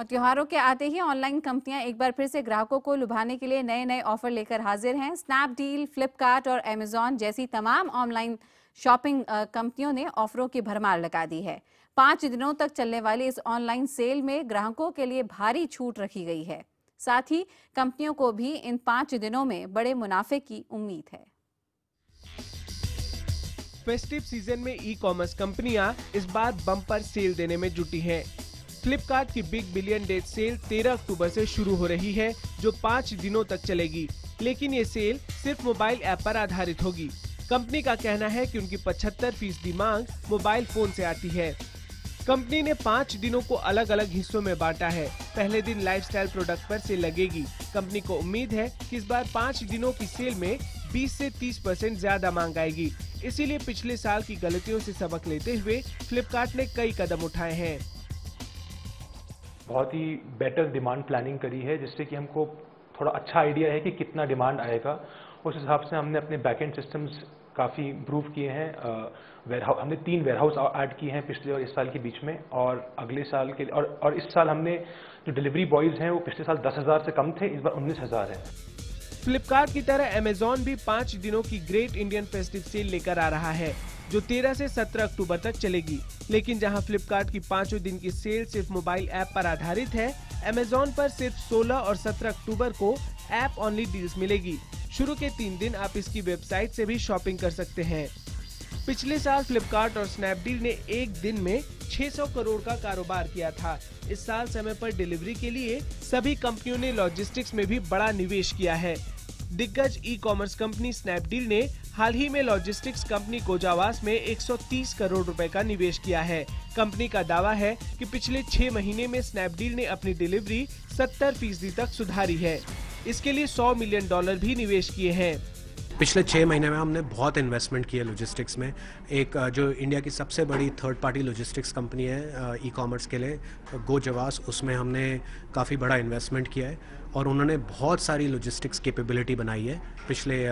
और त्योहारों के आते ही ऑनलाइन कंपनियां एक बार फिर से ग्राहकों को लुभाने के लिए नए नए ऑफर लेकर हाजिर हैं। स्नैपडील, फ्लिपकार्ट और अमेजॉन जैसी तमाम ऑनलाइन शॉपिंग कंपनियों ने ऑफरों की भरमार लगा दी है। 5 दिनों तक चलने वाली इस ऑनलाइन सेल में ग्राहकों के लिए भारी छूट रखी गई है। साथ ही कंपनियों को भी इन 5 दिनों में बड़े मुनाफे की उम्मीद है। फेस्टिव सीजन में ई कॉमर्स कंपनियां इस बार बम्पर सेल देने में जुटी हैं। फ्लिपकार्ट की बिग बिलियन डेज सेल 13 अक्टूबर से शुरू हो रही है, जो 5 दिनों तक चलेगी। लेकिन ये सेल सिर्फ मोबाइल ऐप पर आधारित होगी। कंपनी का कहना है कि उनकी 75% मांग मोबाइल फोन से आती है। कंपनी ने 5 दिनों को अलग अलग हिस्सों में बांटा है। पहले दिन लाइफस्टाइल प्रोडक्ट पर सेल लगेगी। कंपनी को उम्मीद है कि इस बार 5 दिनों की सेल में 20 से 30% ज्यादा मांग आएगी। इसीलिए पिछले साल की गलतियों से सबक लेते हुए फ्लिपकार्ट ने कई कदम उठाए हैं। बहुत ही बेटर डिमांड प्लानिंग करी है, जिससे कि हमको थोड़ा अच्छा आइडिया है कि कितना डिमांड आएगा। उस हिसाब से हमने अपने बैकएंड सिस्टम्स काफ़ी इम्प्रूव किए हैं। हमने 3 वेयरहाउस ऐड किए हैं पिछले और इस साल के बीच में, और अगले साल के और इस साल हमने जो डिलीवरी बॉयज़ हैं वो पिछले साल 10,000 से कम थे, इस बार 19,000 है। फ्लिपकार्ट की तरह अमेजॉन भी 5 दिनों की ग्रेट इंडियन फेस्टिव सेल लेकर आ रहा है, जो 13 से 17 अक्टूबर तक चलेगी। लेकिन जहां फ्लिपकार्ट की 5 दिन की सेल सिर्फ मोबाइल ऐप पर आधारित है, अमेजॉन पर सिर्फ 16 और 17 अक्टूबर को ऐप ओनली डील्स मिलेगी। शुरू के 3 दिन आप इसकी वेबसाइट से भी शॉपिंग कर सकते हैं। पिछले साल फ्लिपकार्ट और स्नैपडील ने एक दिन में 600 करोड़ का कारोबार किया था। इस साल समय पर डिलीवरी के लिए सभी कंपनियों ने लॉजिस्टिक्स में भी बड़ा निवेश किया है। दिग्गज ई कॉमर्स कंपनी स्नैपडील ने हाल ही में लॉजिस्टिक्स कंपनी कोजावास में 130 करोड़ रुपए का निवेश किया है। कंपनी का दावा है कि पिछले 6 महीने में स्नैपडील ने अपनी डिलीवरी 70% तक सुधारी है। इसके लिए $100 मिलियन भी निवेश किए हैं। पिछले 6 महीने में हमने बहुत इन्वेस्टमेंट की है लॉजिस्टिक्स में। एक जो इंडिया की सबसे बड़ी थर्ड पार्टी लॉजिस्टिक्स कंपनी है ई कॉमर्स के लिए, गोजवास, उसमें हमने काफ़ी बड़ा इन्वेस्टमेंट किया है और उन्होंने बहुत सारी लॉजिस्टिक्स कैपेबिलिटी बनाई है पिछले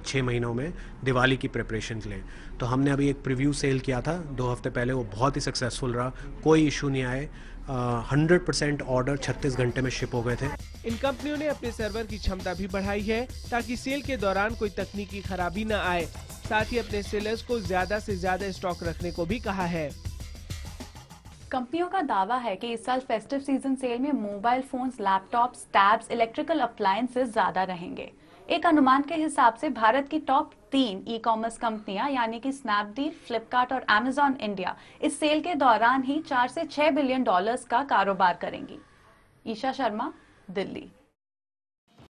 6 महीनों में दिवाली की प्रिपरेशन के लिए। तो हमने अभी एक प्रीव्यू सेल किया था 2 हफ्ते पहले, वो बहुत ही सक्सेसफुल रहा, कोई इशू नहीं आए। 100% ऑर्डर 36 घंटे में शिप हो गए थे। इन कंपनियों ने अपने सर्वर की क्षमता भी बढ़ाई है ताकि सेल के दौरान कोई तकनीकी खराबी न आए। साथ ही अपने सेलर्स को ज्यादा से ज्यादा स्टॉक रखने को भी कहा है। कंपनियों का दावा है कि इस साल फेस्टिव सीजन सेल में mobile phones, laptops, tabs, electrical appliances ज्यादा रहेंगे। एक अनुमान के हिसाब से भारत की टॉप 3 ई कॉमर्स कंपनियां यानी कि स्नैपडील, फ्लिपकार्ट और अमेजॉन इंडिया इस सेल के दौरान ही $4 से $6 बिलियन का कारोबार करेंगी। ईशा शर्मा, दिल्ली।